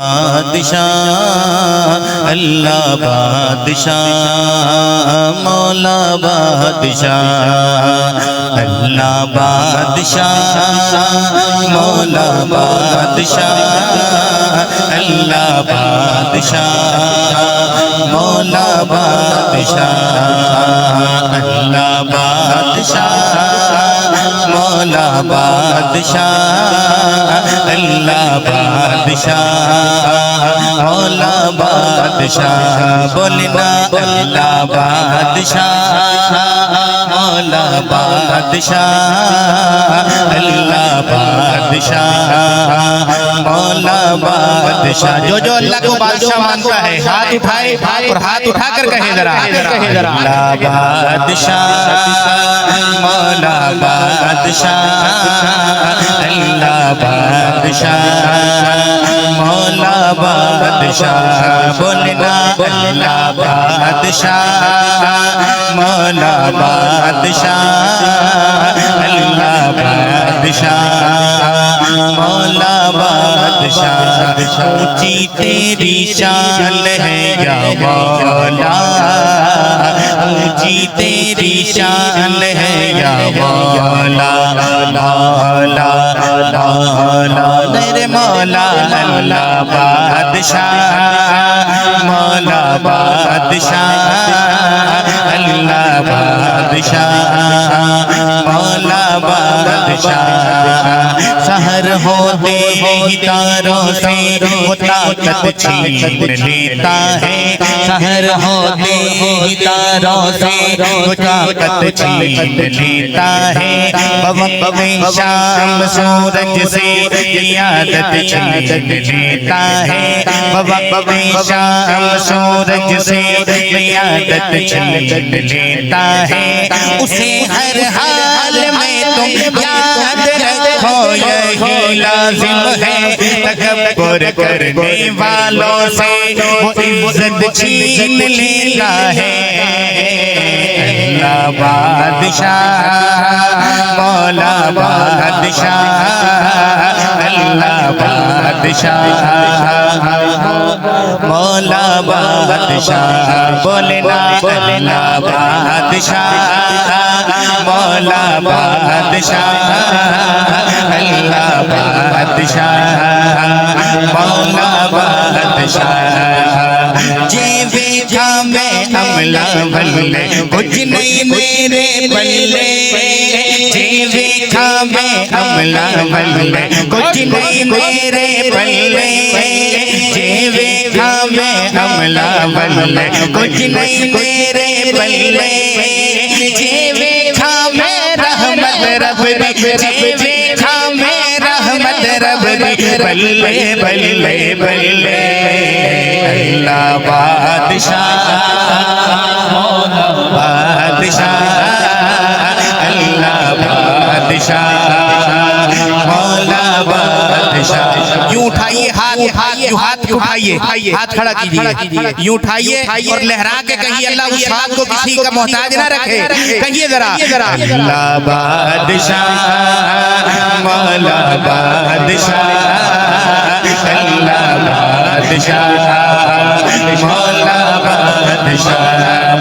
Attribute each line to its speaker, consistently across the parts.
Speaker 1: बादशाह अल्लाह बादशाह मौला बादशाह अल्लाह बादशाह मौला बादशाह अल्लाह बादशाह मौला बादशाह अल्लाह बादशाह मौला बादशाह अल्लाह बादशाह मौला बादशाह बोलना अल्लाह बादशाह मौला बादशाह अल्लाह बादशाह मौला बादशाह। जो जो अल्लाह को बादशाह मानता है हाथ उठाए और हाथ उठाकर कहे जरा अल्लाह बादशाह मौला बादशाह अल्लाह बादशाह मौला बादशाह बोलना अल्लाह बादशाह मौला बादशाह अल्लाह बादशाह मौला बादशाह। ऊंची तेरी शान है या मौला ऊंची तेरी शान है या मौला मौला मौला मेरे मौला अल्लाह बादशाह मौला बादशाह अल्लाह बादशाह मौला बादशाह। सहर होते ही तारों से वो ताकत छीन लेता है सहर होते ही तारों से वो ताकत छीन लेता है बवक्त शाम सूरज से आदत छीन लेता है बवक्त शाम सूरज से आदत छीन लेता है उसे हर हाल में तुम याद रखो यही लाजिम है तकब्बुर करने वालों से वो इज्जत छीन लेता है। अल्लाह बादशाह मौला बादशाह अल्लाह बादशाह मौला बादशाह बोलना अल्लाह बादशाह मौला बादशाह अल्लाह बादशाह मौला बादशाह। जे बेजा में अमला बल्ले कुछ नहीं मेरे बल्ले जे बेजा में अमला बल्ले कुछ नहीं मेरे बल्ले जे बेजा में अमला बल्ले कुछ नहीं मेरे बल्ले जे बेजा में रहमत रब जे बेजा में रहमत रब बल्ले बल्ले बल्ले अल्लाह बादशाह मौला बादशाह अल्लाह बादशाह मौला बादशाह। यूं उठाइए हाथ हाथ उठाइए हाथ खड़ा कीजिए यूं उठाइए और लहरा के कहिए अल्लाह उस हाथ को किसी का मोहताज ना रखे कहिए जरा अल्लाह बादशाह मौला बादशाह अल्लाह बादशाह मौला बादशाह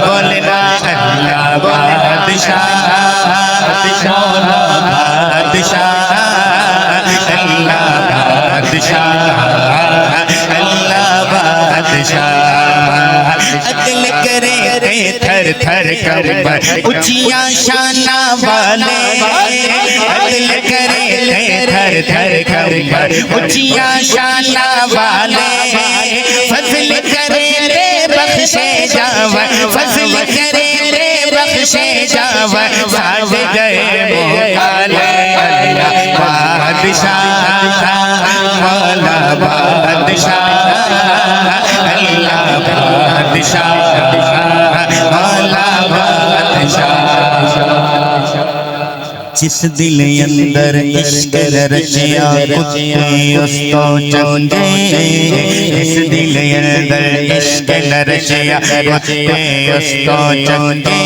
Speaker 1: बोलना अल्लाह बादशाह मौला बादशाह अल्लाह बादशाह अल्लाह बादशाह। अदल करे थर थर कंबर ऊंचिया शाना वाले अदल करे थर थर कंबर ऊंचिया शाना वाले फजल करे रे बख्शे जावा फजल करे रे बख्शे जावा साथ गए मोकाले अल्लाह बादशाह मौला बादशाह अल्लाह बादशाह मौला बादशाह। जिस दिल अंदर इश्क रचिया उस तो चंगे जिस दिल अंदर इश्क रचिया उस तो चंगे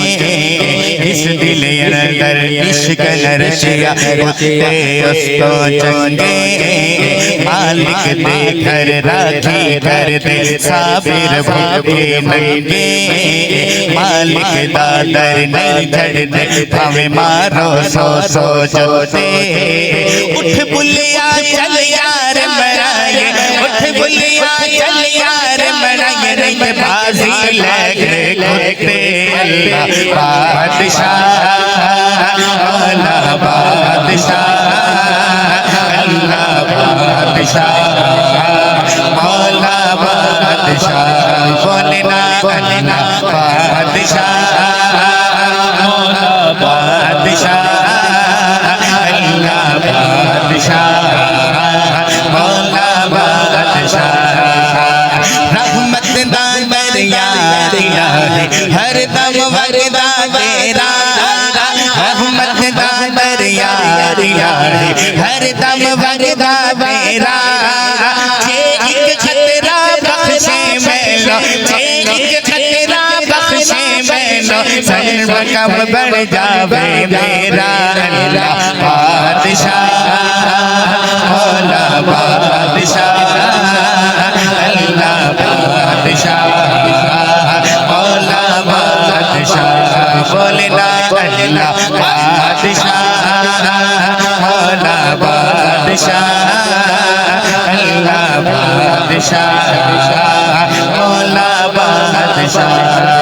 Speaker 1: इस दिल अंदर इश्क रचिया उस तो चंगे मालिक दे घर राखी कर दे साबिर भूखे नंगे मालिक दादर नहीं छड़ दे भावे मारो सो सो जोते उठ बुलिया चल यार मराए उठ बुलिया चल यार मराए रंग बाजी लगे कुत्ते अल्लाह बादशाह अल्लाह बादशाह अल्लाह बादशाह मौला बादशाह बोलना अल्लाह बादशाह मौला बादशाह अल्लाह बादशाह मौला बादशाह रहमत दान दरिया हर दम वरदा तेरा रहमत दान दरिया हर दम वरदा तेरा एक खतरा बख्शे मैलो एक खतरा बख्शे मैलो सर्व कम बढ़ जावे मेरा अल्लाह बादशाह मौला बादशाह अल्लाह बादशाह मौला बादशाह बोलना अल्लाह बादशाह मौला बादशाह अल्लाह बादशाह मौला बादशाह